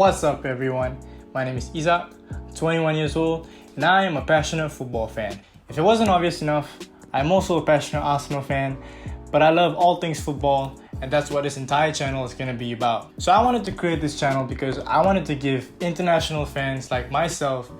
What's up, everyone? My name is Isaac, I'm 21 years old, and I am a passionate football fan. If it wasn't obvious enough, I'm also a passionate Arsenal fan, but I love all things football, and that's what this entire channel is going to be about. So I wanted to create this channel because I wanted to give international fans like myself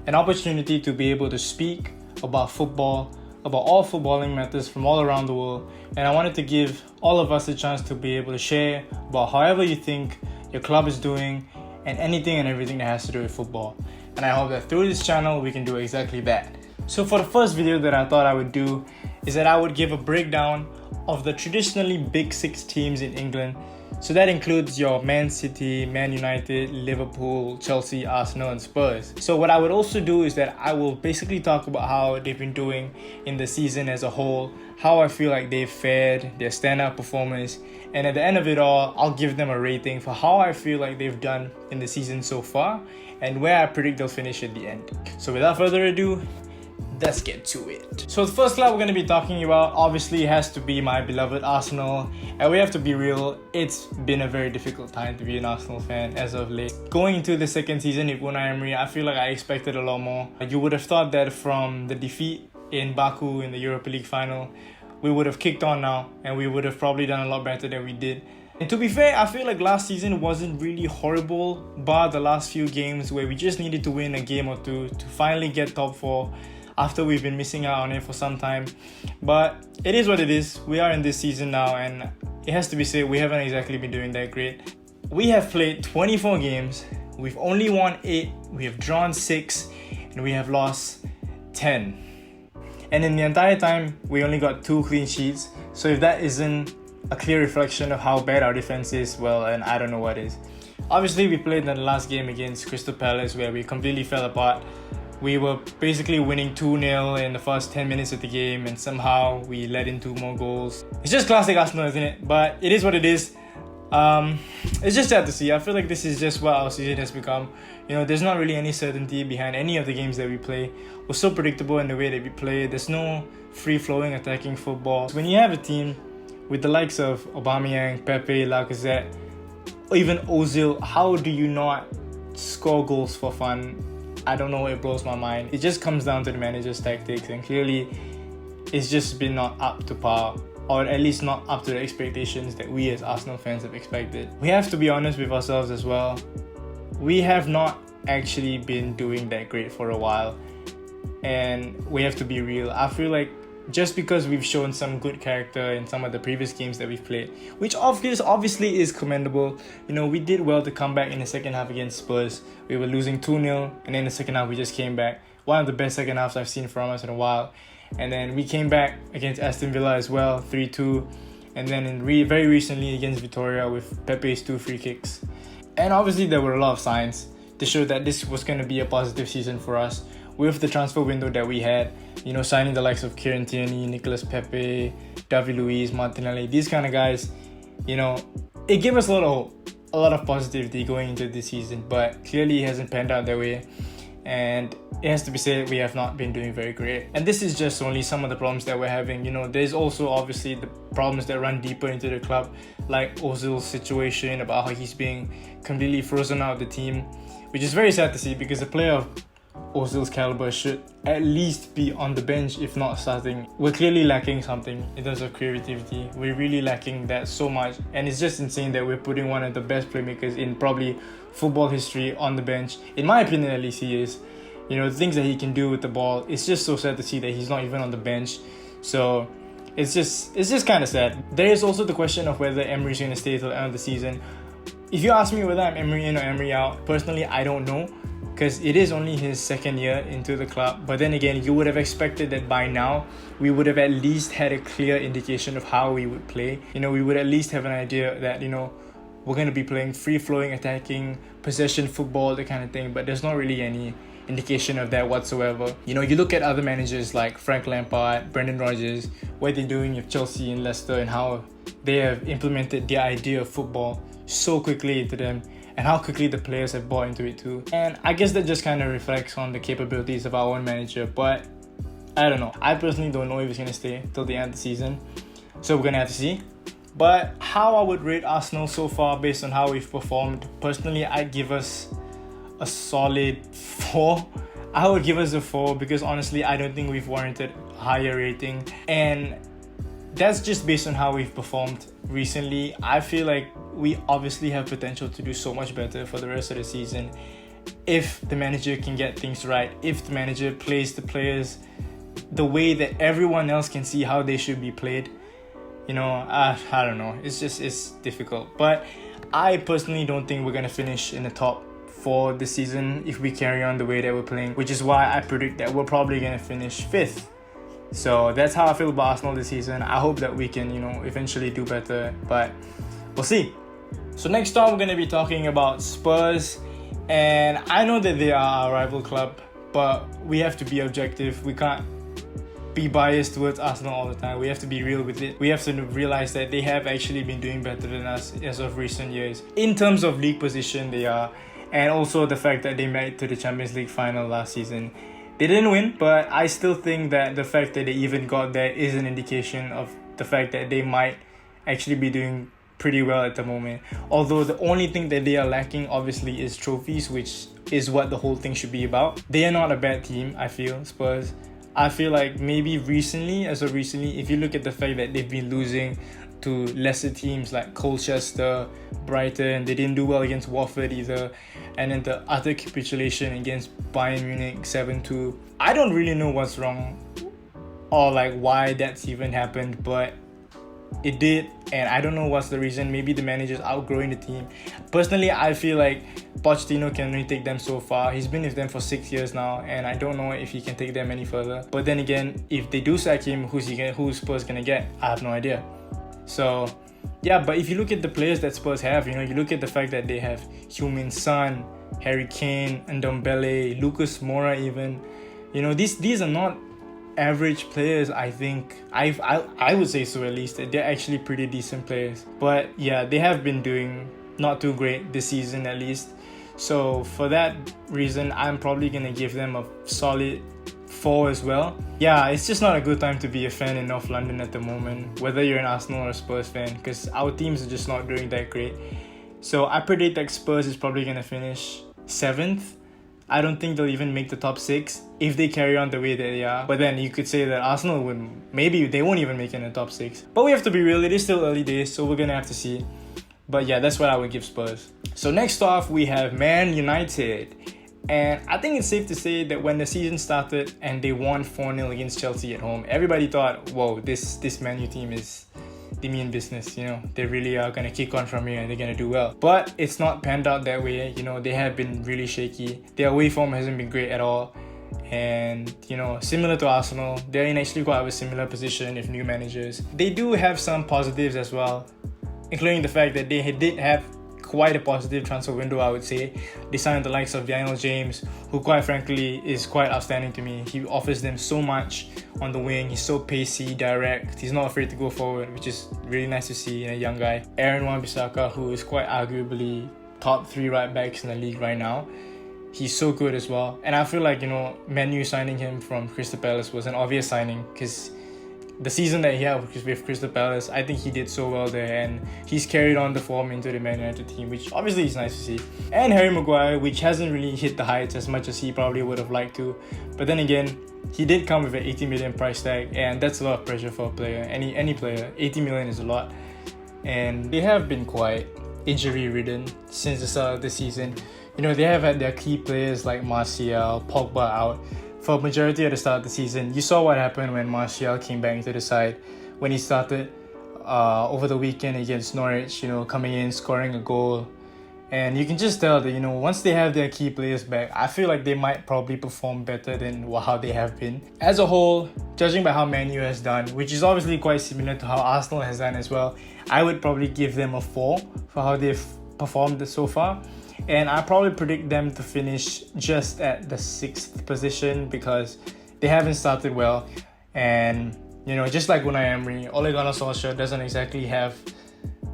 an opportunity to be able to speak about football, about all footballing matters from all around the world, and I wanted to give all of us a chance to be able to share about however you think your club is doing and anything and everything that has to do with football. And I hope that through this channel we can do exactly that. So for the first video that I thought I would do is that I would give a breakdown of the traditionally big six teams in England. So that includes your Man City, Man United, Liverpool, Chelsea, Arsenal and Spurs. So what I would also do is that I will basically talk about how they've been doing in the season as a whole, how I feel like they've fared, their standout performance, and at the end of it all, I'll give them a rating for how I feel like they've done in the season so far and where I predict they'll finish at the end. So without further ado, let's get to it. So the first club we're going to be talking about obviously has to be my beloved Arsenal, and we have to be real, it's been a very difficult time to be an Arsenal fan as of late. Going into the second season with Unai Emery, I feel like I expected a lot more. You would have thought that from the defeat in Baku in the Europa League final, we would have kicked on now and we would have probably done a lot better than we did. And to be fair, I feel like last season wasn't really horrible, bar the last few games where we just needed to win a game or two to finally get top 4 after we've been missing out on it for some time. But it is what it is. We are in this season now, and it has to be said, we haven't exactly been doing that great. We have played 24 games, we've only won 8, we have drawn 6, and we have lost 10. And in the entire time, we only got 2 clean sheets. So if that isn't a clear reflection of how bad our defense is, well, and I don't know what is. Obviously, we played in the last game against Crystal Palace where we completely fell apart. We were basically winning 2-0 in the first 10 minutes of the game, and somehow we let in 2 more goals. It's just classic Arsenal, isn't it? But it is what it is. It's just sad to see. I feel like this is just what our season has become. You know, there's not really any certainty behind any of the games that we play. We're so predictable in the way that we play. There's no free-flowing attacking football. When you have a team with the likes of Aubameyang, Pepe, Lacazette, or even Ozil, how do you not score goals for fun? I don't know, it blows my mind. It just comes down to the manager's tactics, and clearly it's just been not up to par, or at least not up to the expectations that we as Arsenal fans have expected. We have to be honest with ourselves as well. We have not actually been doing that great for a while, and we have to be real. I feel like just because we've shown some good character in some of the previous games that we've played, which obviously is commendable. You know, we did well to come back in the second half against Spurs. We were losing 2-0, and then in the second half we just came back. One of the best second halves I've seen from us in a while. And then we came back against Aston Villa as well, 3-2. And then very recently against Vitoria with Pepe's 2 free kicks. And obviously there were a lot of signs to show that this was going to be a positive season for us with the transfer window that we had. You know, signing the likes of Kieran Tierney, Nicolas Pepe, David Luiz, Martinelli, these kind of guys, you know, it gave us a lot of hope, a lot of positivity going into this season. But clearly it hasn't panned out that way. And it has to be said, we have not been doing very great. And this is just only some of the problems that we're having. You know, there's also obviously the problems that run deeper into the club, like Ozil's situation, about how he's being completely frozen out of the team, which is very sad to see because a player of Ozil's caliber should at least be on the bench, if not starting. We're clearly lacking something in terms of creativity. We're really lacking that so much, and it's just insane that we're putting one of the best playmakers in probably football history on the bench. In my opinion, at least he is. You know, the things that he can do with the ball, it's just so sad to see that he's not even on the bench. So it's just kind of sad. There is also the question of whether Emery's going to stay till the end of the season. If you ask me whether I'm Emery in or Emery out, personally, I don't know, because it is only his second year into the club. But then again, you would have expected that by now we would have at least had a clear indication of how we would play. You know, we would at least have an idea that, you know, we're going to be playing free-flowing, attacking, possession football, that kind of thing. But there's not really any indication of that whatsoever. You know, you look at other managers like Frank Lampard, Brendan Rodgers, what they're doing with Chelsea and Leicester, and how they have implemented the idea of football so quickly into them, and how quickly the players have bought into it too. And I guess that just kind of reflects on the capabilities of our own manager. But I don't know. I personally don't know if he's going to stay till the end of the season. So we're going to have to see. But how I would rate Arsenal so far based on how we've performed, personally, I'd give us a solid 4. I would give us a 4 because honestly, I don't think we've warranted a higher rating. And that's just based on how we've performed recently. I feel like we obviously have potential to do so much better for the rest of the season if the manager can get things right, if the manager plays the players the way that everyone else can see how they should be played. I don't know. It's difficult. But I personally don't think we're going to finish in the top 4 this season if we carry on the way that we're playing, which is why I predict that we're probably going to finish 5th. So that's how I feel about Arsenal this season. I hope that we can, eventually do better, but we'll see. So next time we're going to be talking about Spurs, and I know that they are our rival club, but we have to be objective. We can't be biased towards Arsenal all the time. We have to be real with it. We have to realize that they have actually been doing better than us as of recent years. In terms of league position, they are, and also the fact that they made it to the Champions League final last season. They didn't win, but I still think that the fact that they even got there is an indication of the fact that they might actually be doing pretty well at the moment. Although the only thing that they are lacking obviously is trophies, which is what the whole thing should be about. They are not a bad team, I feel, Spurs. I feel like maybe recently, if you look at the fact that they've been losing to lesser teams like Colchester, Brighton, they didn't do well against Watford either, and then the utter capitulation against Bayern Munich 7-2. I don't really know what's wrong or why that's even happened, but it did, and I don't know what's the reason. Maybe the manager's outgrowing the team. Personally, I feel like Pochettino can only take them so far. He's been with them for 6 years now, and I don't know if he can take them any further. But then again, if they do sack him, who's Spurs gonna get? I have no idea. So yeah, but if you look at the players that Spurs have, you look at the fact that they have Heung-min Son, Harry Kane, Ndombele, Lucas Moura even. These are not average players. I think I would say so, at least. They're actually pretty decent players. But yeah, they have been doing not too great this season at least. So for that reason, I'm probably gonna give them a solid 4 as well. Yeah, it's just not a good time to be a fan in North London at the moment, whether you're an Arsenal or a Spurs fan, because our teams are just not doing that great. So I predict that Spurs is probably gonna finish 7th. I don't think they'll even make the top 6 if they carry on the way that they are. But then you could say that Arsenal maybe they won't even make it in the top 6. But we have to be real, it is still early days, so we're gonna have to see. But yeah, that's what I would give Spurs. So next off, we have Man United. And I think it's safe to say that when the season started and they won 4-0 against Chelsea at home, everybody thought, whoa, this Man U team they mean business, they really are going to kick on from here and they're going to do well. But it's not panned out that way, they have been really shaky. Their away form hasn't been great at all. And, similar to Arsenal, they're in actually quite a similar position with new managers. They do have some positives as well, including the fact that they did have quite a positive transfer window, I would say. They signed the likes of Daniel James, who quite frankly is quite outstanding to me. He offers them so much on the wing. He's so pacey, direct. He's not afraid to go forward, which is really nice to see in a young guy. Aaron Wan-Bissaka, who is quite arguably top 3 right backs in the league right now. He's so good as well. And I feel like, Man U signing him from Crystal Palace was an obvious signing, because the season that he had with Crystal Palace, I think he did so well there, and he's carried on the form into the Man United team, which obviously is nice to see. And Harry Maguire, which hasn't really hit the heights as much as he probably would have liked to. But then again, he did come with an 80 million price tag, and that's a lot of pressure for a player. Any player, 80 million is a lot. And they have been quite injury-ridden since the start of the season. They have had their key players like Martial, Pogba out for a majority of the start of the season. You saw what happened when Martial came back into the side when he started over the weekend against Norwich, coming in, scoring a goal. And you can just tell that, once they have their key players back, I feel like they might probably perform better than how they have been. As a whole, judging by how Man U has done, which is obviously quite similar to how Arsenal has done as well, I would probably give them a 4 for how they've performed so far. And I probably predict them to finish just at the 6th position because they haven't started well. And, just like Unai Emery, Ole Gunnar Solskjaer doesn't exactly have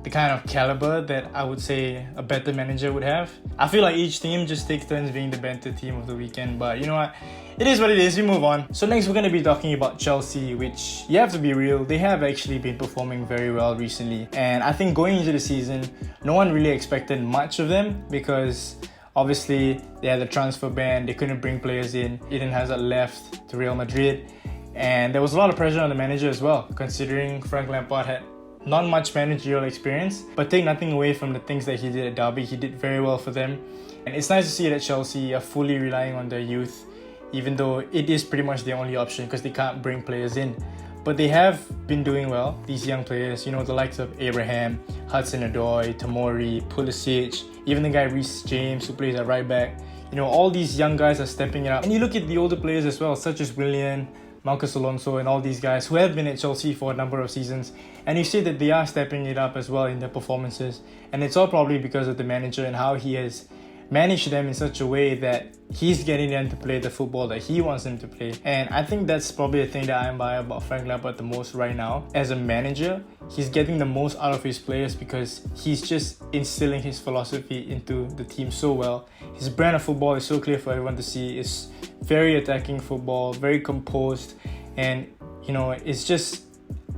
the kind of caliber that I would say a better manager would have. I feel like each team just takes turns being the better team of the weekend, but you know what? It is what it is, we move on. So next we're going to be talking about Chelsea, which, you have to be real, they have actually been performing very well recently. And I think going into the season, no one really expected much of them because obviously they had the transfer ban, they couldn't bring players in. Eden Hazard left to Real Madrid. And there was a lot of pressure on the manager as well, considering Frank Lampard had not much managerial experience. But take nothing away from the things that he did at Derby, he did very well for them. And it's nice to see that Chelsea are fully relying on their youth, even though it is pretty much the only option because they can't bring players in. But they have been doing well, these young players, you know, the likes of Abraham, Hudson-Odoi, Tomori, Pulisic, even the guy Reece James who plays at right back. You know, all these young guys are stepping it up. And you look at the older players as well, such as Willian, Marcus Alonso and all these guys who have been at Chelsea for a number of seasons, and you see that they are stepping it up as well in their performances. And it's all probably because of the manager and how he has manage them in such a way that he's getting them to play the football that he wants them to play. And I think that's probably the thing that I admire about Frank Lampard the most right now. As a manager, he's getting the most out of his players because he's just instilling his philosophy into the team so well. His brand of football is so clear for everyone to see. It's very attacking football, very composed, and you know, it's just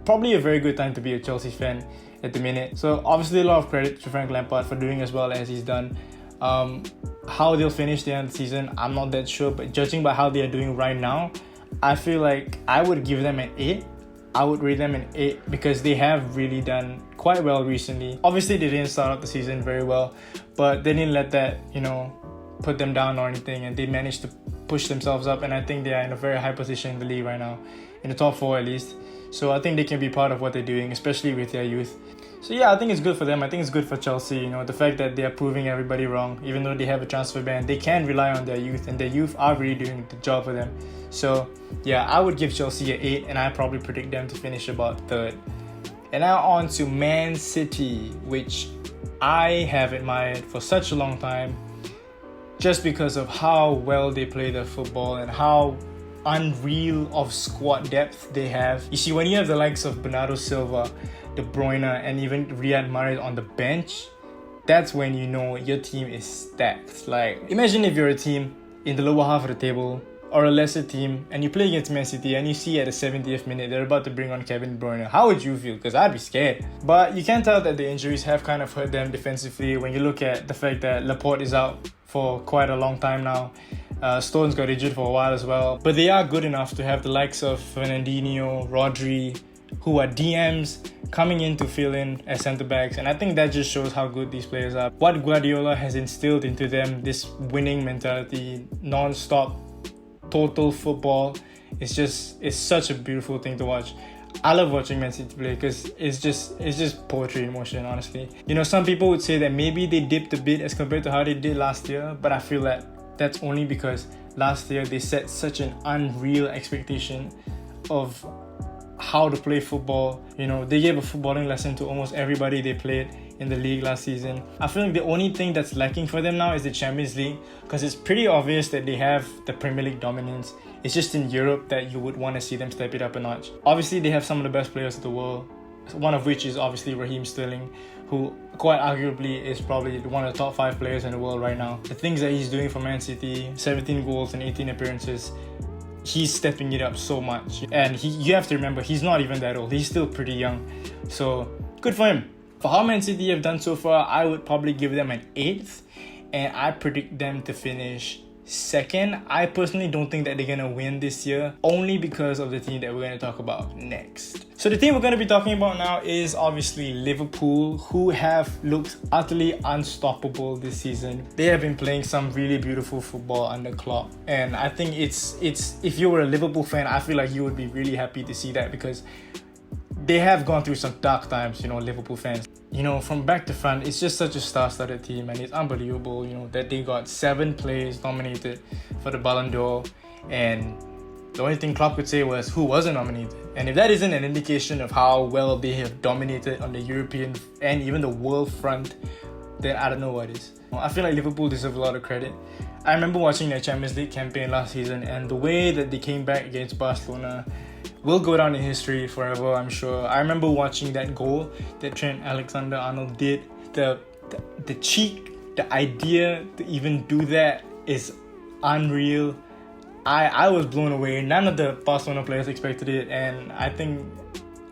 probably a very good time to be a Chelsea fan at the minute. So obviously a lot of credit to Frank Lampard for doing as well as he's done. How they'll finish the end of the season, I'm not that sure, but judging by how they are doing right now, I feel like I would give them an 8. I would rate them an 8 because they have really done quite well recently. Obviously, they didn't start out the season very well, but they didn't let that, you know, put them down or anything, and they managed to push themselves up, and I think they are in a very high position in the league right now, in the top 4 at least. So I think they can be part of what they're doing, especially with their youth. So yeah, I think it's good for them. I think it's good for Chelsea, you know, the fact that they are proving everybody wrong. Even though they have a transfer ban, they can rely on their youth, and their youth are really doing the job for them. So yeah, I would give Chelsea an 8, and I probably predict them to finish about 3rd. And now on to Man City, which I have admired for such a long time, just because of how well they play their football and how unreal of squad depth they have. You see, when you have the likes of Bernardo Silva, De Bruyne, and even Riyad Mahrez on the bench, that's when you know your team is stacked. Like, imagine if you're a team in the lower half of the table or a lesser team and you play against Man City and you see at the 70th minute they're about to bring on Kevin De Bruyne. How would you feel? Because I'd be scared. But you can tell that the injuries have kind of hurt them defensively when you look at the fact that Laporte is out for quite a long time now. Stones got injured for a while as well. But they are good enough to have the likes of Fernandinho, Rodri, who are DMs coming in to fill in as centre-backs, and I think that just shows how good these players are. What Guardiola has instilled into them, this winning mentality, non-stop, total football, it's such a beautiful thing to watch. I love watching Man City play because it's just poetry in motion, honestly. You know, some people would say that maybe they dipped a bit as compared to how they did last year, but I feel that that's only because last year they set such an unreal expectation of how to play football. You know, they gave a footballing lesson to almost everybody they played in the league last season. I feel like the only thing that's lacking for them now is the Champions League, because it's pretty obvious that they have the Premier League dominance. It's just in Europe that you would want to see them step it up a notch. Obviously, they have some of the best players in the world, one of which is obviously Raheem Sterling, who quite arguably is probably one of the top 5 players in the world right now. The things that he's doing for Man City, 17 goals and 18 appearances, he's stepping it up so much. And you have to remember, he's not even that old. He's still pretty young. So, good for him. For how Man City have done so far, I would probably give them an 8th. And I predict them to finish 2nd. I personally don't think that they're going to win this year, only because of the team that we're going to talk about next. So the team we're going to be talking about now is obviously Liverpool, who have looked utterly unstoppable this season. They have been playing some really beautiful football under Klopp, and I think it's if you were a Liverpool fan, I feel like you would be really happy to see that, because they have gone through some dark times, you know, Liverpool fans. You know, from back to front, it's just such a star-studded team, and it's unbelievable, you know, that they got 7 players nominated for the Ballon d'Or, and the only thing Klopp could say was who wasn't nominated. And if that isn't an indication of how well they have dominated on the European and even the world front, then I don't know what is. I feel like Liverpool deserve a lot of credit. I remember watching their Champions League campaign last season, and the way that they came back against Barcelona will go down in history forever, I'm sure. I remember watching that goal that Trent Alexander-Arnold did. The cheek, the idea to even do that is unreal. I was blown away. None of the Barcelona players expected it, and I think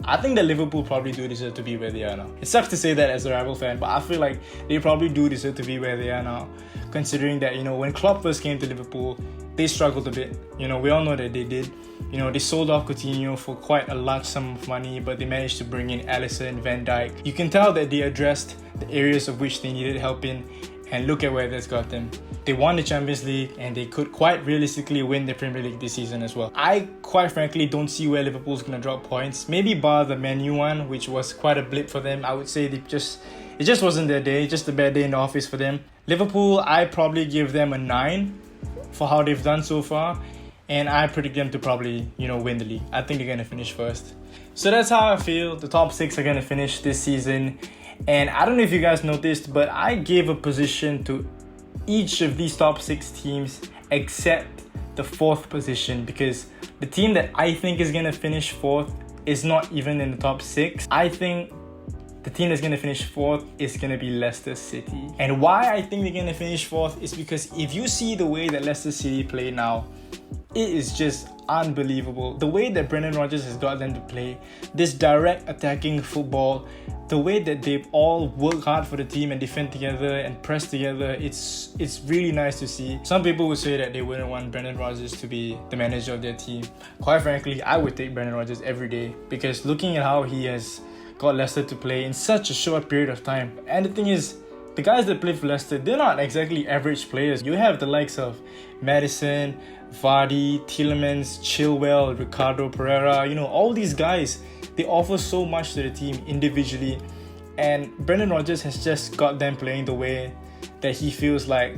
that Liverpool probably do deserve to be where they are now. It sucks to say that as a rival fan, but I feel like they probably do deserve to be where they are now, considering that, when Klopp first came to Liverpool, they struggled a bit. We all know that they did. They sold off Coutinho for quite a large sum of money, but they managed to bring in Alisson, Van Dijk. You can tell that they addressed the areas of which they needed help in, and look at where that's got them. They won the Champions League, and they could quite realistically win the Premier League this season as well. I quite frankly don't see where Liverpool's going to drop points. Maybe bar the Man U one, which was quite a blip for them. I would say it just wasn't their day, just a bad day in the office for them. Liverpool, I probably give them a 9 for how they've done so far. And I predict them to probably, win the league. I think they're going to finish first. So that's how I feel. The top 6 are going to finish this season. And I don't know if you guys noticed, but I gave a position to each of these top 6 teams except the 4th position, because the team that I think is going to finish 4th is not even in the top 6. I think the team that's going to finish 4th is going to be Leicester City. And why I think they're going to finish 4th is because if you see the way that Leicester City play now, it is just unbelievable. The way that Brendan Rodgers has got them to play, this direct attacking football, the way that they've all worked hard for the team and defend together and press together, it's really nice to see. Some people would say that they wouldn't want Brendan Rodgers to be the manager of their team. Quite frankly, I would take Brendan Rodgers every day, because looking at how he has got Leicester to play in such a short period of time. And the thing is, the guys that play for Leicester, they're not exactly average players. You have the likes of Maddison, Vardy, Tielemans, Chilwell, Ricardo Pereira, all these guys, they offer so much to the team individually. And Brendan Rodgers has just got them playing the way that he feels like,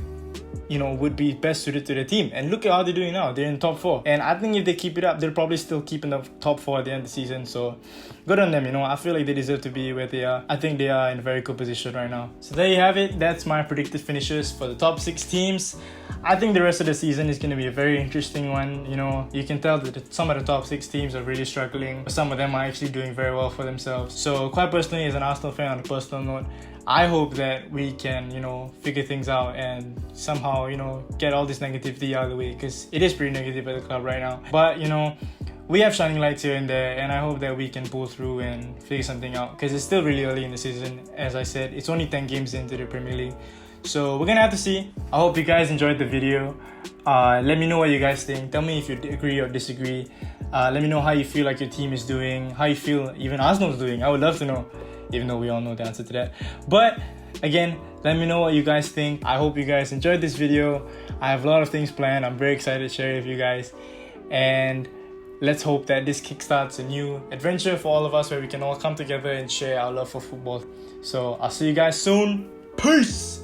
would be best suited to the team. And look at how they're doing now. They're in top 4. And I think if they keep it up, they'll probably still keep in the top 4 at the end of the season. So good on them, I feel like they deserve to be where they are. I think they are in a very good position right now. So there you have it. That's my predicted finishes for the top 6 teams. I think the rest of the season is going to be a very interesting one. You can tell that some of the top 6 teams are really struggling, but some of them are actually doing very well for themselves. So quite personally, as an Arsenal fan, on a personal note, I hope that we can, figure things out and somehow, get all this negativity out of the way, because it is pretty negative at the club right now. But, we have shining lights here and there, and I hope that we can pull through and figure something out, because it's still really early in the season. As I said, it's only 10 games into the Premier League. So we're going to have to see. I hope you guys enjoyed the video. Let me know what you guys think. Tell me if you agree or disagree. Let me know how you feel like your team is doing, how you feel even Arsenal's doing. I would love to know, even though we all know the answer to that. But again, let me know what you guys think. I hope you guys enjoyed this video. I have a lot of things planned. I'm very excited to share it with you guys. And let's hope that this kickstarts a new adventure for all of us, where we can all come together and share our love for football. So I'll see you guys soon. Peace!